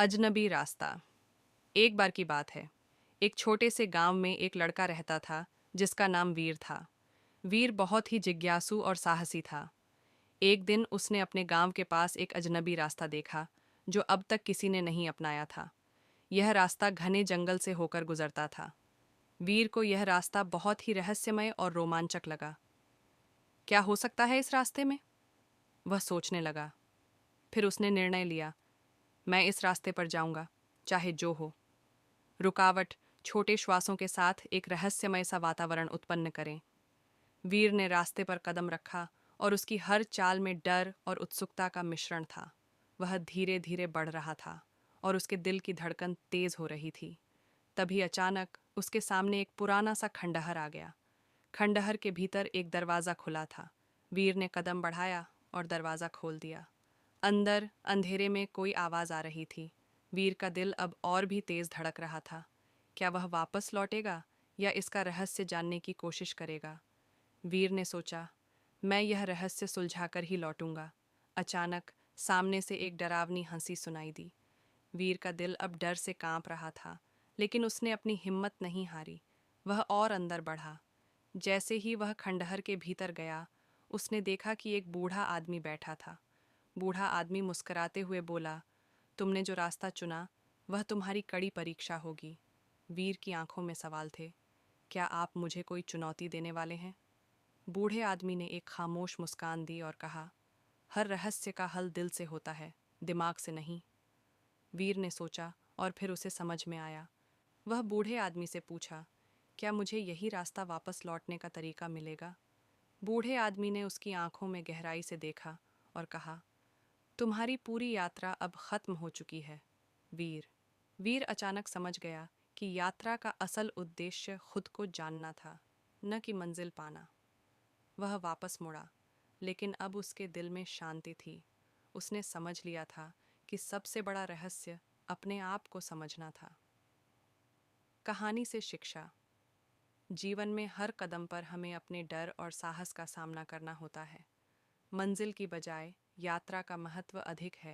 अजनबी रास्ता। एक बार की बात है। एक छोटे से गांव में एक लड़का रहता था जिसका नाम वीर था। वीर बहुत ही जिज्ञासु और साहसी था। एक दिन उसने अपने गांव के पास एक अजनबी रास्ता देखा जो अब तक किसी ने नहीं अपनाया था। यह रास्ता घने जंगल से होकर गुजरता था। वीर को यह रास्ता बहुत ही रहस्यमय और रोमांचक लगा। क्या हो सकता है इस रास्ते में? वह सोचने लगा। फिर उसने निर्णय लिया, मैं इस रास्ते पर जाऊंगा, चाहे जो हो। रुकावट छोटे श्वासों के साथ एक रहस्यमय सा वातावरण उत्पन्न करें। वीर ने रास्ते पर कदम रखा और उसकी हर चाल में डर और उत्सुकता का मिश्रण था। वह धीरे धीरे बढ़ रहा था और उसके दिल की धड़कन तेज हो रही थी। तभी अचानक उसके सामने एक पुराना सा खंडहर आ गया। खंडहर के भीतर एक दरवाज़ा खुला था। वीर ने कदम बढ़ाया और दरवाज़ा खोल दिया। अंदर अंधेरे में कोई आवाज़ आ रही थी। वीर का दिल अब और भी तेज धड़क रहा था। क्या वह वापस लौटेगा या इसका रहस्य जानने की कोशिश करेगा? वीर ने सोचा, मैं यह रहस्य सुलझाकर ही लौटूंगा। अचानक सामने से एक डरावनी हंसी सुनाई दी। वीर का दिल अब डर से कांप रहा था, लेकिन उसने अपनी हिम्मत नहीं हारी। वह और अंदर बढ़ा। जैसे ही वह खंडहर के भीतर गया, उसने देखा कि एक बूढ़ा आदमी बैठा था। बूढ़ा आदमी मुस्कुराते हुए बोला, तुमने जो रास्ता चुना वह तुम्हारी कड़ी परीक्षा होगी। वीर की आंखों में सवाल थे, क्या आप मुझे कोई चुनौती देने वाले हैं? बूढ़े आदमी ने एक खामोश मुस्कान दी और कहा, हर रहस्य का हल दिल से होता है, दिमाग से नहीं। वीर ने सोचा और फिर उसे समझ में आया। वह बूढ़े आदमी से पूछा, क्या मुझे यही रास्ता वापस लौटने का तरीका मिलेगा? बूढ़े आदमी ने उसकी आंखों में गहराई से देखा और कहा, तुम्हारी पूरी यात्रा अब खत्म हो चुकी है वीर। वीर अचानक समझ गया कि यात्रा का असल उद्देश्य खुद को जानना था, न कि मंजिल पाना। वह वापस मुड़ा, लेकिन अब उसके दिल में शांति थी। उसने समझ लिया था कि सबसे बड़ा रहस्य अपने आप को समझना था। कहानी से शिक्षा। जीवन में हर कदम पर हमें अपने डर और साहस का सामना करना होता है। मंजिल की बजाय यात्रा का महत्व अधिक है।